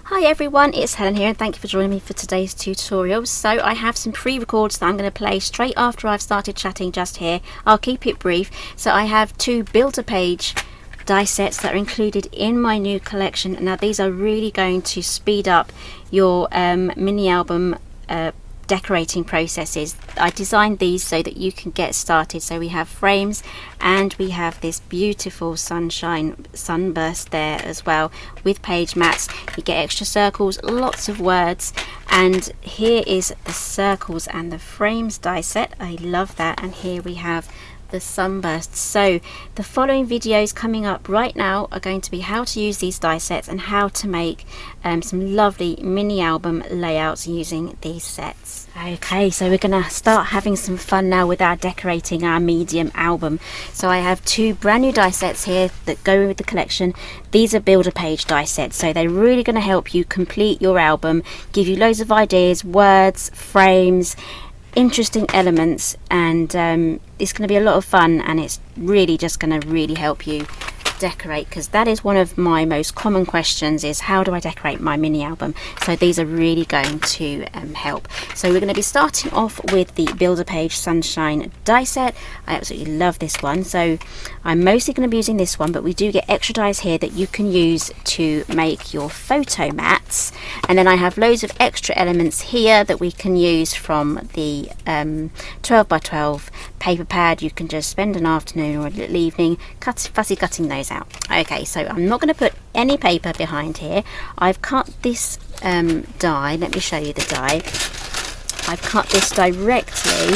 Hi everyone, it's Helen here and thank you for joining me for today's tutorial. So I have some pre-records that I'm going to play straight after I've started chatting just here. I'll keep it brief. So I have two Build-A-Page die sets that are included in my new collection. Now these are really going to speed up your mini album decorating processes. I designed these so that you can get started. So we have frames and we have this beautiful sunburst there as well with page mats. You get extra circles, lots of words, and here is the circles and the frames die set. I love that. And here we have the sunburst. So the following videos coming up right now are going to be how to use these die sets and how to make some lovely mini album layouts using these sets. Okay, so we're going to start having some fun now with our decorating our medium album. So I have two brand new die sets here that go with the collection. These are Build-A-Page die sets, so they're really going to help you complete your album, give you loads of ideas, words, frames, interesting elements, and it's going to be a lot of fun, and it's really just going to really help you decorate, because that is one of my most common questions, is how do I decorate my mini album? So these are really going to help. So we're going to be starting off with the Build-A-Page Sunshine die set. I absolutely love this one, so I'm mostly going to be using this one, but we do get extra dies here that you can use to make your photo mats. And then I have loads of extra elements here that we can use from the 12 by 12 paper pad. You can just spend an afternoon or a little evening fussy cutting those out. Okay, so I'm not going to put any paper behind here. I've cut this die. Let me show you the die. I've cut this directly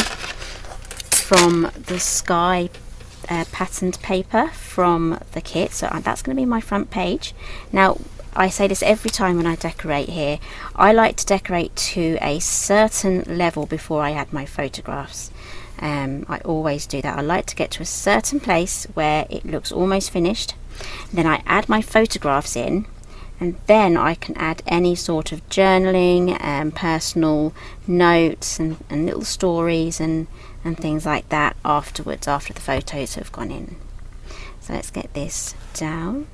from the sky patterned paper from the kit, so that's going to be my front page. Now I say this every time when I decorate here, I like to decorate to a certain level before I add my photographs. I always do that. I like to get to a certain place where it looks almost finished, then I add my photographs in, and then I can add any sort of journaling and personal notes and little stories and things like that afterwards, after the photos have gone in. So let's get this down.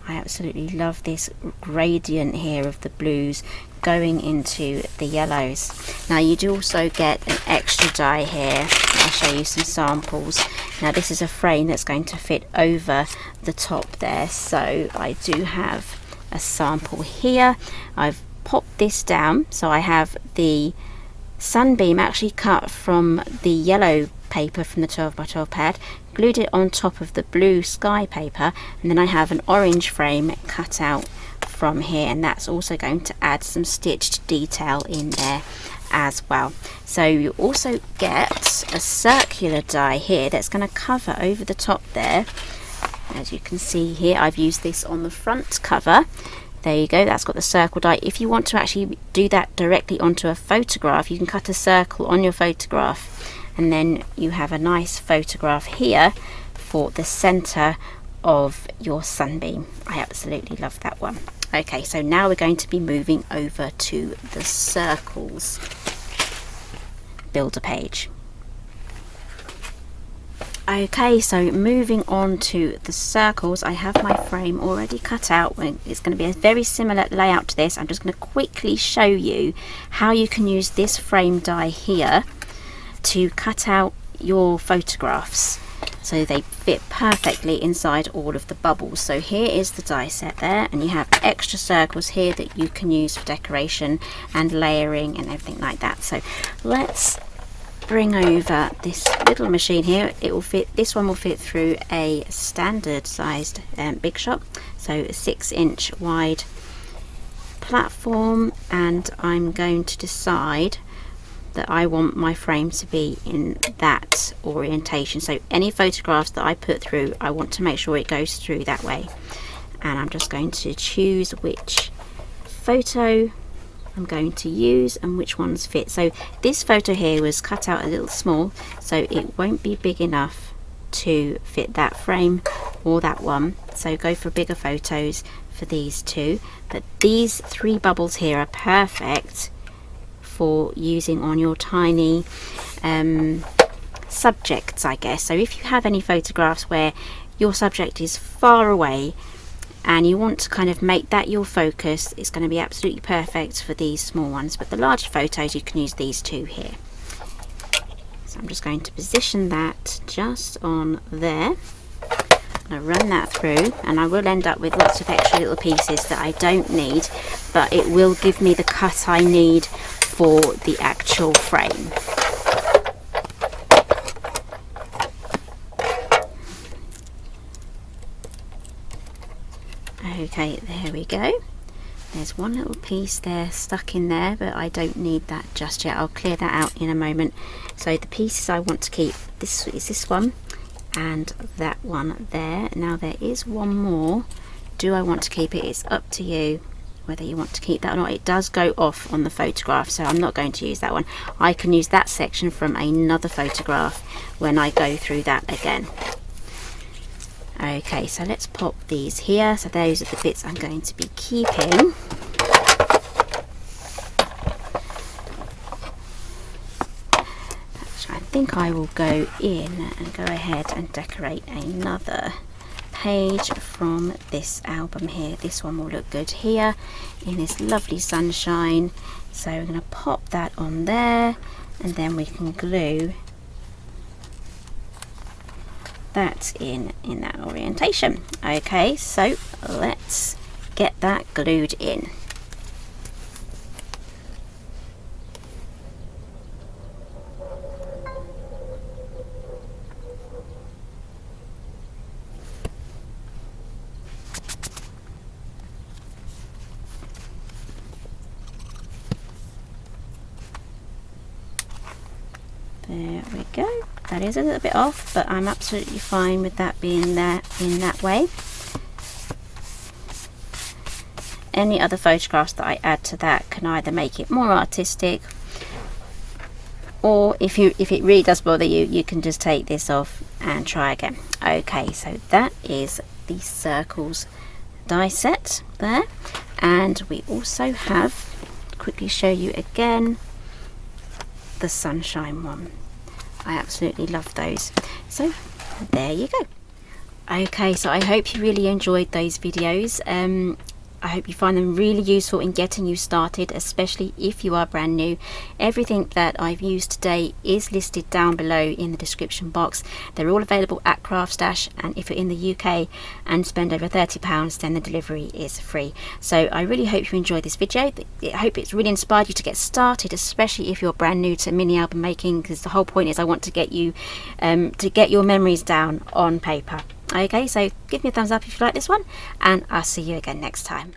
I absolutely love this gradient here of the blues going into the yellows. Now you do also get an extra die here. I'll show you some samples. Now this is a frame that's going to fit over the top there, so I do have a sample here. I've popped this down, so I have the sunbeam actually cut from the yellow paper from the 12 by 12 pad, glued it on top of the blue sky paper, and then I have an orange frame cut out from here, and that's also going to add some stitched detail in there as well. So you also get a circular die here that's going to cover over the top there. As you can see here, I've used this on the front cover. There you go, that's got the circle die. If you want to actually do that directly onto a photograph, you can cut a circle on your photograph, and then you have a nice photograph here for the center of your sunbeam. I absolutely love that one. Okay, so now we're going to be moving over to the circles Build-A-Page. Okay, so moving on to the circles, I have my frame already cut out. It's going to be a very similar layout to this. I'm just going to quickly show you how you can use this frame die here to cut out your photographs so they fit perfectly inside all of the bubbles. So here is the die set there, and you have extra circles here that you can use for decoration and layering and everything like that. So let's bring over this little machine here. It will fit, this one will fit through a standard sized Big Shot, so a 6-inch wide platform, and I'm going to decide that I want my frame to be in that orientation. So any photographs that I put through, I want to make sure it goes through that way. And I'm just going to choose which photo I'm going to use and which ones fit. So this photo here was cut out a little small, so it won't be big enough to fit that frame or that one. So go for bigger photos for these two. But these three bubbles here are perfect for using on your tiny subjects, I guess. So if you have any photographs where your subject is far away and you want to kind of make that your focus. It's going to be absolutely perfect for these small ones, but the larger photos you can use these two here. So I'm just going to position that just on there. I'm going to run that through, and I will end up with lots of extra little pieces that I don't need, but it will give me the cut I need for the actual frame. Okay, there we go. There's one little piece there stuck in there, but I don't need that just yet. I'll clear that out in a moment. So the pieces I want to keep, this is this one and that one there. Now there is one more. Do I want to keep it? It's up to you whether you want to keep that or not. It does go off on the photograph, so I'm not going to use that one. I can use that section from another photograph when I go through that again. Okay, so let's pop these here. So those are the bits I'm going to be keeping. So I think I will go in and go ahead and decorate another page from this album here. This one will look good here in this lovely sunshine. So we're going to pop that on there, and then we can glue that in that orientation. Okay, so let's get that glued in. There we go. That is a little bit off, but I'm absolutely fine with that being there in that way. Any other photographs that I add to that can either make it more artistic, or if it really does bother you, you can just take this off and try again. Okay, so that is the circles die set there, and we also have, quickly show you again, the sunshine one. I absolutely love those. So there you go. Okay, so I hope you really enjoyed those videos. I hope you find them really useful in getting you started, especially if you are brand new. Everything that I've used today is listed down below in the description box. They're all available at Kraft, and if you're in the UK and spend over £30, then the delivery is free. So I really hope you enjoyed this video. I hope it's really inspired you to get started, especially if you're brand new to mini album making, because the whole point is I want to get you to get your memories down on paper. Okay, so give me a thumbs up if you like this one, and I'll see you again next time.